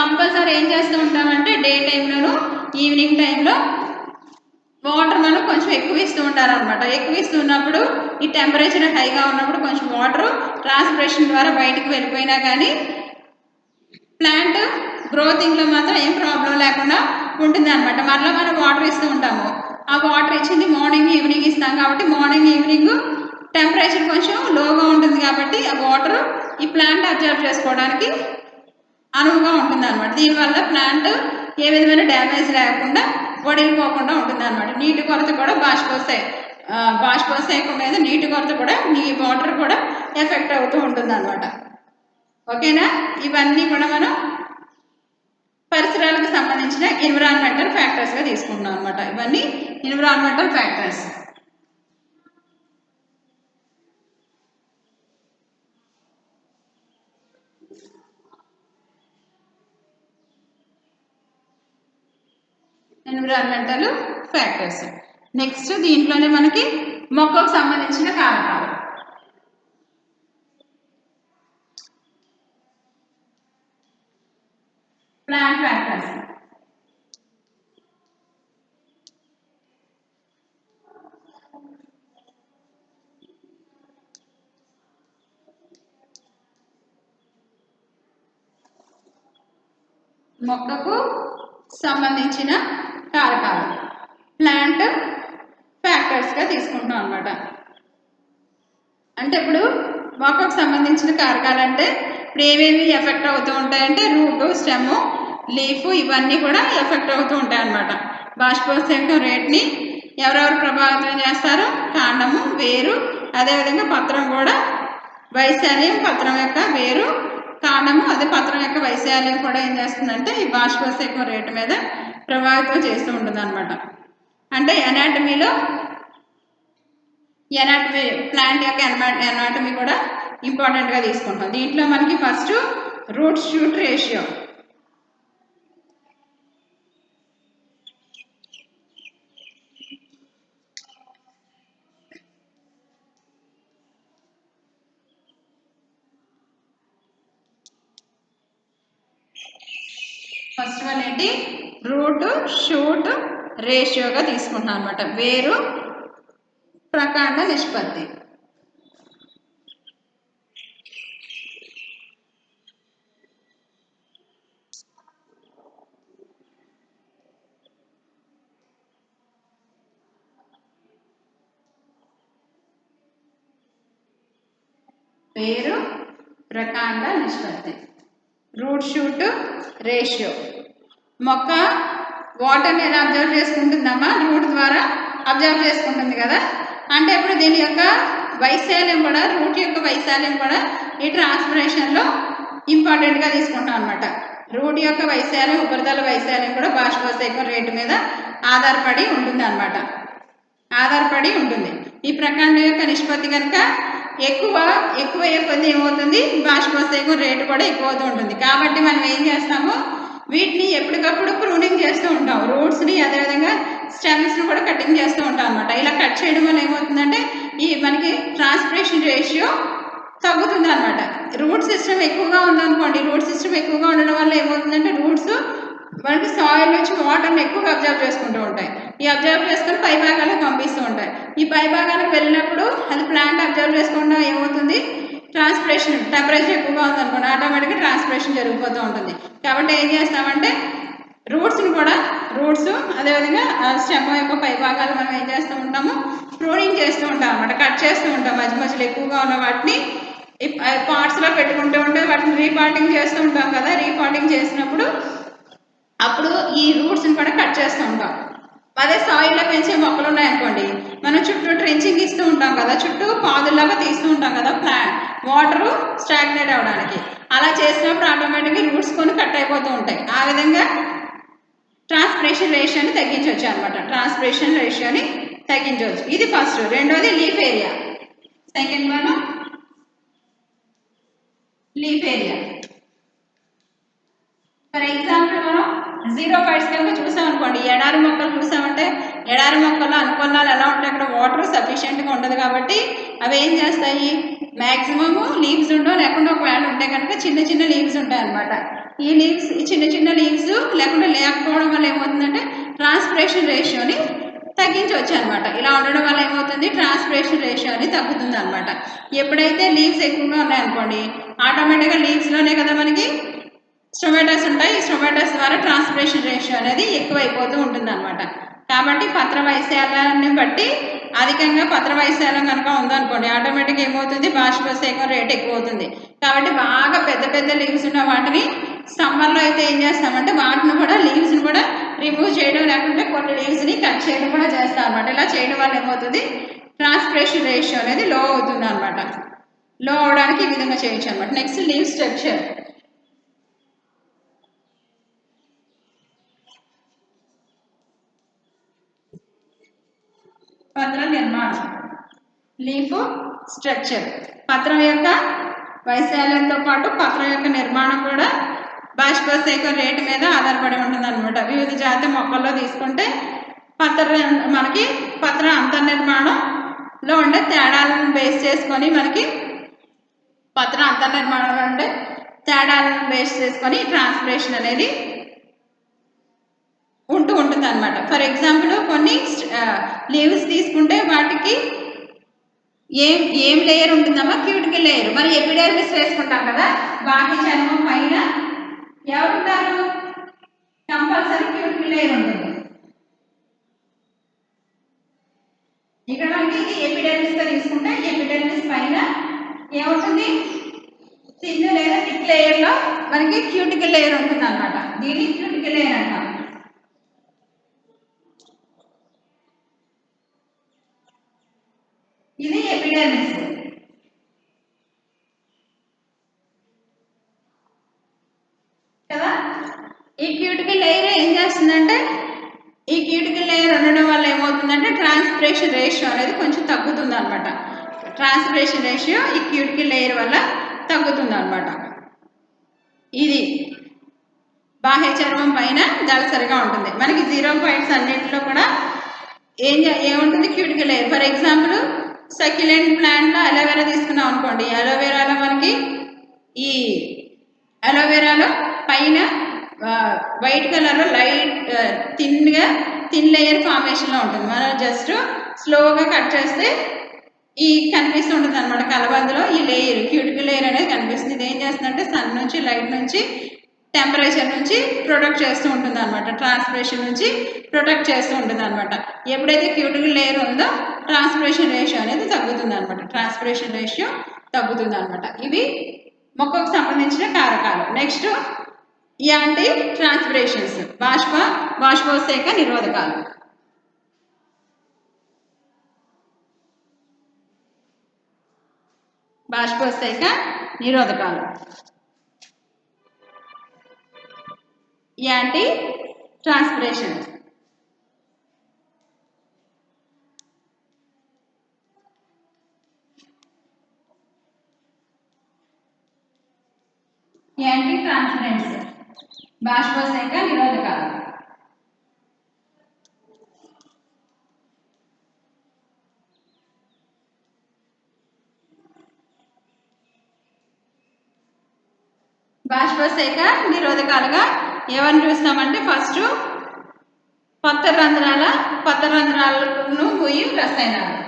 కంపల్సరీ ఏం చేస్తూ ఉంటామంటే డే టైంలోను ఈవినింగ్ టైంలో వాటర్ మనం కొంచెం ఎక్కువ ఇస్తూ ఉండాలన్నమాట. ఎక్కువ ఇస్తున్నప్పుడు ఈ టెంపరేచర్ హైగా ఉన్నప్పుడు కొంచెం వాటర్ ట్రాన్స్పిరేషన్ ద్వారా బయటకు వెళ్ళిపోయినా కానీ ప్లాంట్ గ్రోతింగ్లో మాత్రం ఏం ప్రాబ్లం లేకుండా ఉంటుంది అనమాట. మరలా మనం వాటర్ ఇస్తూ ఉంటాము, ఆ వాటర్ ఇచ్చింది మార్నింగ్ ఈవినింగ్ ఇస్తాం కాబట్టి మార్నింగ్ ఈవినింగ్ టెంపరేచర్ కొంచెం లోగా ఉంటుంది కాబట్టి ఆ వాటర్ ఈ ప్లాంట్ అబ్జర్వ్ చేసుకోవడానికి అనువుగా ఉంటుంది అనమాట. దీనివల్ల ప్లాంట్ ఏ విధమైన డ్యామేజ్ లేకుండా వడిలిపోకుండా ఉంటుంది అనమాట. నీటి కొరత కూడా బాష్పోత్సర్గం మీద నీటి కొరత కూడా వాటర్ కూడా ఎఫెక్ట్ అవుతూ ఉంటుంది అనమాట. ఓకేనా, ఇవన్నీ కూడా మనం పరిసరాలకు సంబంధించిన ఎన్విరాన్మెంటల్ ఫ్యాక్టర్స్గా తీసుకుంటున్నాం అనమాట. ఇవన్నీ environmental factors. Environmental factors next దీంట్లోనే మనకి మొక్కకు సంబంధించిన కారకాలు. Plant factors. మొక్కకు సంబంధించిన కారకాలు ప్లాంట్ ఫ్యాక్టర్స్గా తీసుకుంటున్నాం అనమాట. అంటే ఇప్పుడు మొక్కకు సంబంధించిన కారకాలు అంటే ఇప్పుడు ఏమేమి ఎఫెక్ట్ అవుతూ ఉంటాయంటే రూటు, స్టెమ్, లీఫ్ ఇవన్నీ కూడా ఎఫెక్ట్ అవుతూ ఉంటాయి అన్నమాట. బాష్పోత్సర్గం రేట్ని ఎవరెవరు ప్రభావితం చేస్తారు? కాండము, వేరు, అదేవిధంగా పత్రం కూడా. వైశాల్యం, పత్రం యొక్క వేరు, కాండము, అదే పత్రం యొక్క వైశాల్యం కూడా ఏం చేస్తుందంటే ఈ బాష్పోత్సర్గం రేటు మీద ప్రభావితం చేస్తూ ఉంటుంది అనమాట. అంటే ఎనాటమీలో ప్లాంట్ యొక్క ఎనాటమీ కూడా ఇంపార్టెంట్గా తీసుకుంటాం. దీంట్లో మనకి first root shoot ratio. First one ఏంటి? రూట్ షూట్ రేషియోగా తీసుకుంటాం అనమాట. వేరు ప్రకాండ నిష్పత్తి. వేరు ప్రకాండ నిష్పత్తి, రూట్ షూట్ రేషియో. మొక్క వాటర్ని ఎలా అబ్జర్వ్ చేసుకుంటుందమ్మా? రూట్ ద్వారా అబ్జర్వ్ చేసుకుంటుంది కదా. అంటే ఇప్పుడు దీని యొక్క వైశాల్యం కూడా, రూట్ యొక్క వైశాల్యం కూడా ఈ ట్రాన్స్పిరేషన్లో ఇంపార్టెంట్గా తీసుకుంటాం అనమాట. రూట్ యొక్క వైశాల్యం, ఉపరితల వైశాల్యం కూడా బాష్పోత్సర్గం రేటు మీద ఆధారపడి ఉంటుంది అనమాట. ఆధారపడి ఉంటుంది. ఈ ప్రకాండం యొక్క నిష్పత్తి కనుక ఎక్కువ అయ్యే కొద్ది ఏమవుతుంది? బాష్పోత్సర్గం రేటు కూడా ఎక్కువ అవుతూ ఉంటుంది. కాబట్టి మనం ఏం చేస్తాము? వీటిని ఎప్పటికప్పుడు ప్రూనింగ్ చేస్తూ ఉంటాం. రూట్స్ని, అదేవిధంగా స్టెమ్స్ని కూడా కటింగ్ చేస్తూ ఉంటాం అనమాట. ఇలా కట్ చేయడం వల్ల ఏమవుతుందంటే ఈ మనకి ట్రాన్స్పిరేషన్ రేషియో తగ్గుతుంది అనమాట. రూట్ సిస్టమ్ ఎక్కువగా ఉందనుకోండి, రూట్ సిస్టమ్ ఎక్కువగా ఉండడం వల్ల ఏమవుతుందంటే రూట్స్ మనకి సాయిల్ నుంచి వాటర్ని ఎక్కువగా అబ్జర్వ్ చేసుకుంటూ ఉంటాయి. ఈ అబ్జర్వ్ చేసుకుని పై భాగాలకు పంపిస్తూ ఉంటాయి. ఈ పై భాగాలకు వెళ్ళినప్పుడు అది ప్లాంట్ అబ్జర్వ్ చేసుకుండా ఏమవుతుంది? ట్రాన్స్పిరేషన్, టెంపరేచర్ ఎక్కువగా ఉందనుకోండి, ఆటోమేటిక్గా ట్రాన్స్పిరేషన్ జరిగిపోతూ ఉంటుంది. కాబట్టి ఏం చేస్తామంటే రూట్స్ని కూడా, రూట్స్ అదేవిధంగా స్టెమ్ యొక్క పై భాగాలు మనం ఏం చేస్తూ ఉంటాము? ప్రూనింగ్ చేస్తూ ఉంటాం అన్నమాట. కట్ చేస్తూ ఉంటాం. మధ్య మధ్యలో ఎక్కువగా ఉన్న వాటిని పార్ట్స్లో పెట్టుకుంటూ ఉంటే వాటిని రీపార్టింగ్ చేస్తూ ఉంటాం కదా. రీపార్టింగ్ చేసినప్పుడు అప్పుడు ఈ రూట్స్ని కూడా కట్ చేస్తూ ఉంటాం. అదే సాయిల్లో పెంచే మొక్కలు ఉన్నాయనుకోండి, మనం చుట్టూ ట్రెంచింగ్ ఇస్తూ ఉంటాం కదా, చుట్టూ పాదుల్లాగా తీస్తూ ఉంటాం కదా వాటరు స్టాగ్నేట్ అవ్వడానికి. అలా చేసినప్పుడు ఆటోమేటిక్గా రూట్స్ కొన్ని కట్ అయిపోతూ ఉంటాయి. ఆ విధంగా ట్రాన్స్పిరేషన్ రేషియోని తగ్గించవచ్చు అనమాట. ట్రాన్స్పిరేషన్ రేషియోని తగ్గించవచ్చు. ఇది ఫస్ట్. రెండోది leaf area. Second one leaf area. For example మనం జీరోఫైట్స్ కనుక చూసామనుకోండి, ఎడారి మొక్కలు చూసామంటే ఎడారి మొక్కల్లో అనుకున్నాలు ఎలా ఉంటాయి? అక్కడ వాటర్ సఫిషియెంట్గా ఉండదు కాబట్టి అవి ఏం చేస్తాయి? మ్యాక్సిమము లీవ్స్ ఉండవు, లేకుండా ఒకవేళ ఉంటే కనుక చిన్న చిన్న లీవ్స్ ఉంటాయి అనమాట. ఈ చిన్న చిన్న లీవ్స్ లేకపోవడం వల్ల ఏమవుతుందంటే ట్రాన్స్పిరేషన్ రేషియోని తగ్గించవచ్చు అనమాట. ఇలా ఉండడం వల్ల ఏమవుతుంది? ట్రాన్స్పిరేషన్ రేషియో అని తగ్గుతుంది అనమాట. ఎప్పుడైతే లీవ్స్ ఎక్కువగా ఉన్నాయనుకోండి, ఆటోమేటిక్గా లీవ్స్లోనే కదా మనకి స్టొమాటోస్ ఉంటాయి. ఈ స్టొమాటోస్ ద్వారా ట్రాన్స్పిరేషన్ రేషియో అనేది ఎక్కువైపోతూ ఉంటుంది అనమాట. కాబట్టి పత్ర వైశాల్యాన్ని బట్టి అధికంగా పత్ర వైశాల్యం కనుక ఉందనుకోండి, ఆటోమేటిక్గా ఏమవుతుంది? బాష్పోత్సర్గం రేట్ ఎక్కువ అవుతుంది. కాబట్టి బాగా పెద్ద పెద్ద లీవ్స్ ఉన్న వాటిని సమ్మర్లో అయితే ఏం చేస్తామంటే వాటిని కూడా, లీవ్స్ని కూడా రిమూవ్ చేయడం, లేకుంటే కొన్ని లీవ్స్ని కట్ చేయడం కూడా చేస్తాం అనమాట. ఇలా చేయడం వల్ల ఏమవుతుంది? ట్రాన్స్పిరేషన్ రేషియో అనేది లో అవుతుంది అనమాట. లో అవడానికి ఈ విధంగా చేయొచ్చు అనమాట. Next leave structure. పత్ర నిర్మాణం, లీఫ్ స్ట్రక్చర్. పత్రం యొక్క వైశాల్యంతో పాటు పత్రం యొక్క నిర్మాణం కూడా బాష్పోత్సర్గం రేటు మీద ఆధారపడి ఉంటుంది అనమాట. వివిధ జాతి మొక్కల్లో తీసుకుంటే మనకి పత్ర అంతర్నిర్మాణంలో ఉండే తేడాలను బేస్ చేసుకొని మనకి పత్ర అంతర్నిర్మాణంలో ఉండే తేడాలను బేస్ చేసుకొని ట్రాన్స్పిరేషన్ అనేది ఉంటుంది అనమాట. ఫర్ ఎగ్జాంపుల్ కొన్ని లీవ్స్ తీసుకుంటే వాటికి ఏం లేయర్ ఉంటుందమ్మా? Cuticle layer. మరి ఎపిడెర్మిస్ వేసుకుంటాం కదా, బాహ్య చర్మం పైన ఎవరుంటారు? కంపల్సరీ క్యూటికల్ లేయర్ ఉంటుంది. ఇక్కడ మనకి ఇది ఎపిడెర్మిస్ గా తీసుకుంటే ఎపిడెర్మిస్ పైన ఏముంటుంది? థిన్ లేదా థిక్ లేయర్ లో మనకి క్యూటికల్ లేయర్ ఉంటుంది అనమాట. దీన్ని క్యూటికల్ లేయర్ అంటాం. ఇది ఎపిడెర్మిస్ కదా. ఈ క్యూటికల్ లేయర్ ఏం చేస్తుందంటే, ఈ క్యూటికల్ లేయర్ ఉండడం వల్ల ఏమవుతుందంటే ట్రాన్స్పిరేషన్ రేషియో అనేది కొంచెం తగ్గుతుంది అనమాట. ట్రాన్స్పిరేషన్ రేషియో ఈ క్యూటికల్ లేయర్ వల్ల తగ్గుతుంది అనమాట. ఇది బాహ్య చర్మం పైన దళసరిగా ఉంటుంది. మనకి 0 పాయింట్స్ అన్నింటిలో కూడా ఏముంటుంది? Cuticle layer. For example succulent ప్లాంట్లో అలోవెరా తీసుకున్నాం అనుకోండి. అలోవెరాలో మనకి ఈ అలోవెరాలో పైన వైట్ కలర్లో లైట్ థిన్ లేయర్ ఫార్మేషన్లో ఉంటుంది. మనం జస్ట్ స్లోగా కట్ చేస్తే ఈ కనిపిస్తూ ఉంటుంది అనమాట. కలబందలో ఈ లేయర్ క్యూటికల్ లేయర్ అనేది కనిపిస్తుంది. ఇది ఏం చేస్తుందంటే సన్ నుంచి, లైట్ నుంచి, టెంపరేచర్ నుంచి ప్రొటెక్ట్ చేస్తూ ఉంటుంది అనమాట. ట్రాన్స్పిరేషన్ నుంచి ప్రొటెక్ట్ చేస్తూ ఉంటుంది అనమాట. ఎప్పుడైతే క్యూటికల్ లేయర్ ఉందో ట్రాన్స్పిరేషన్ రేషియో అనేది తగ్గుతుంది అనమాట. ట్రాన్స్పిరేషన్ రేషియో తగ్గుతుంది అనమాట. ఇవి మొక్కకు సంబంధించిన కారకాలు. నెక్స్ట్ యాంటీ ట్రాన్స్పిరేషన్స్, బాష్పోత్సేక నిరోధకాలు. బాష్పోత్సేక నిరోధకాలు, యాంటీ ట్రాన్స్పిరేషన్. యాంటీ ట్రాన్స్పిరెంట్స్, బాష్పోత్సేక నిరోధకాలు. బాష్పోత్సేక నిరోధకాలుగా ఎవరిని చూస్తామంటే ఫస్ట్ పత్ర రంధ్రాలను మూయి రసాయనాలు.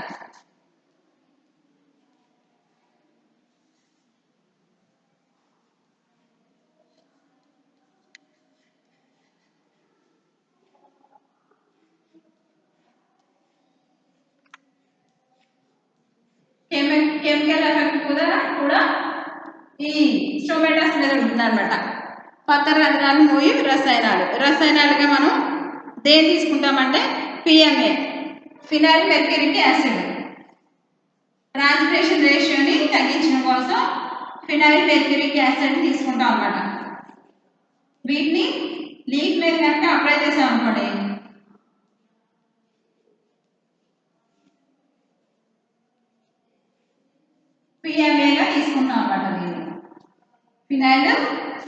కెమికల్ ఎఫెక్ట్ కూడా ఈ స్టోమేటాస్ మీద ఉంటుందన్నమాట. పత్ర రంధ్రాలు మూయి రసాయనాలుగా మనం దేని తీసుకుంటామంటే PMA, phenyl mercuric acid. Transpiration రేషియోని తగ్గించడం కోసం ఫినైల్ మెర్క్యూరిక్ యాసిడ్ తీసుకుంటాం అన్నమాట. వీటిని లీఫ్ మీద కనుక అప్లై చేసాం అనుకోండి, పిఎంఏగా తీసుకుంటాం అన్నమాట. దీన్ని ఫినైల్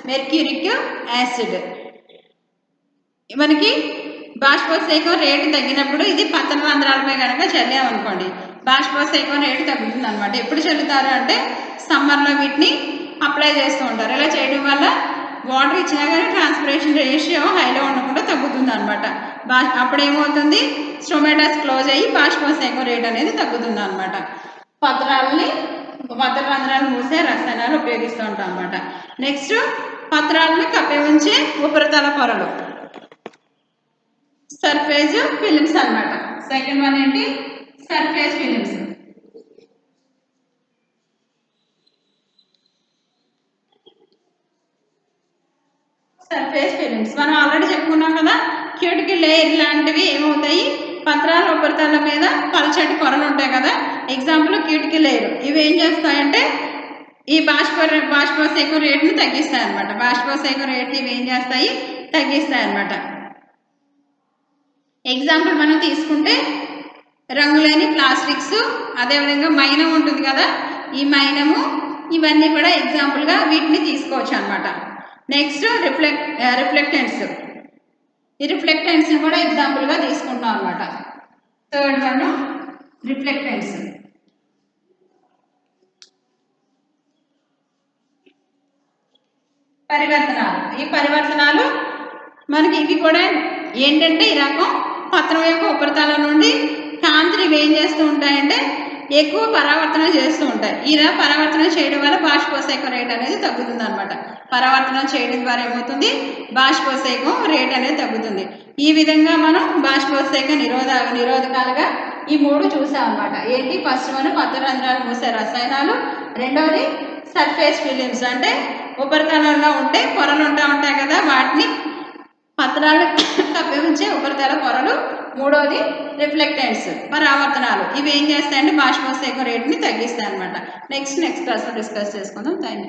మెర్క్యూరిక్ యాసిడ్. మనకి బాష్పోత్సేకం రేటు తగ్గినప్పుడు ఇది పత్ర రంధ్రాలపై కనుక చల్లామనుకోండి, బాష్పోత్సేకం రేటు తగ్గుతుంది అనమాట. ఎప్పుడు చల్లుతారు అంటే సమ్మర్లో వీటిని అప్లై చేస్తూ ఉంటారు. ఇలా చేయడం వల్ల వాటర్ ఇచ్చినా కానీ ట్రాన్స్పిరేషన్ రేషియో హైలో ఉండకుండా తగ్గుతుంది అనమాట. అప్పుడేమవుతుంది? స్టోమేటాస్ క్లోజ్ అయ్యి బాష్పోత్సేకం రేట్ అనేది తగ్గుతుంది అనమాట. పత్ర రంధ్రాలు మూసే రసాయనాలు ఉపయోగిస్తూ ఉంటాం అనమాట. నెక్స్ట్ పత్రాలను కప్పి ఉంచే ఉపరితల పొరలు, సర్ఫేస్ ఫిలిమ్స్ అన్నమాట. సెకండ్ వన్ ఏంటి? Surface films. మనం ఆల్రెడీ చెప్పుకున్నాం కదా, క్యూటికల్ లేయర్ లాంటివి ఏమవుతాయి? పత్రాల ఉపరితలం మీద పల్చటి పొరలు ఉంటాయి కదా, ఎగ్జాంపుల్ క్యూటికల్ లేయర్. ఇవి ఏం చేస్తాయంటే ఈ బాష్పోత్సేకం రేట్ని తగ్గిస్తాయి అన్నమాట. బాష్పోత్సేకం రేట్ని ఇవి ఏం చేస్తాయి? తగ్గిస్తాయి అన్నమాట. ఎగ్జాంపుల్ మనం తీసుకుంటే రంగులేని ప్లాస్టిక్స్, అదేవిధంగా మైనం ఉంటుంది కదా, ఈ మైనము, ఇవన్నీ కూడా ఎగ్జాంపుల్గా వీటిని తీసుకోవచ్చు అన్నమాట. నెక్స్ట్ రిఫ్లెక్టెంట్స్. ఈ రిఫ్లెక్టెన్స్ని కూడా ఎగ్జాంపుల్గా తీసుకుంటాం అనమాట. Third one రిఫ్లెక్టెన్స్. పరివర్తనాలు. ఈ పరివర్తనాలు మనకి ఇవి కూడా ఏంటంటే ఈ రకం పత్రం యొక్క ఉపరితలం నుండి కాంతిని ఏం చేస్తూ ఉంటాయంటే ఎక్కువ పరావర్తన చేస్తూ ఉంటాయి. ఇలా పరావర్తన చేయడం వల్ల బాష్పోత్సేకం రేట్ అనేది తగ్గుతుంది అనమాట. పరావర్తనం చేయడం ద్వారా ఏమవుతుంది, బాష్పోత్సేకం రేట్ అనేది తగ్గుతుంది. ఈ విధంగా మనం బాష్పోత్సేక నిరోధకాలుగా ఈ 3 చూసాం అనమాట. ఏంటి, ఫస్ట్ వన్ పత్రరంధ్రాలు మూసే రసాయనాలు, రెండవది సర్ఫేస్ ఫిలిమ్స్ అంటే ఉపరితలంలో ఉంటే పొరలు ఉంటాయి కదా, వాటిని పత్రాలు కప్పి ఉంచే ఉపరితల పొరలు, మూడవది రిఫ్లెక్టెంట్స్ పరావర్తనాలు. ఇవి ఏం చేస్తాయంటే బాష్పోత్సేకం రేట్ని తగ్గిస్తాయి అనమాట. నెక్స్ట్ క్లాస్లో డిస్కస్ చేసుకుందాం. Thank you.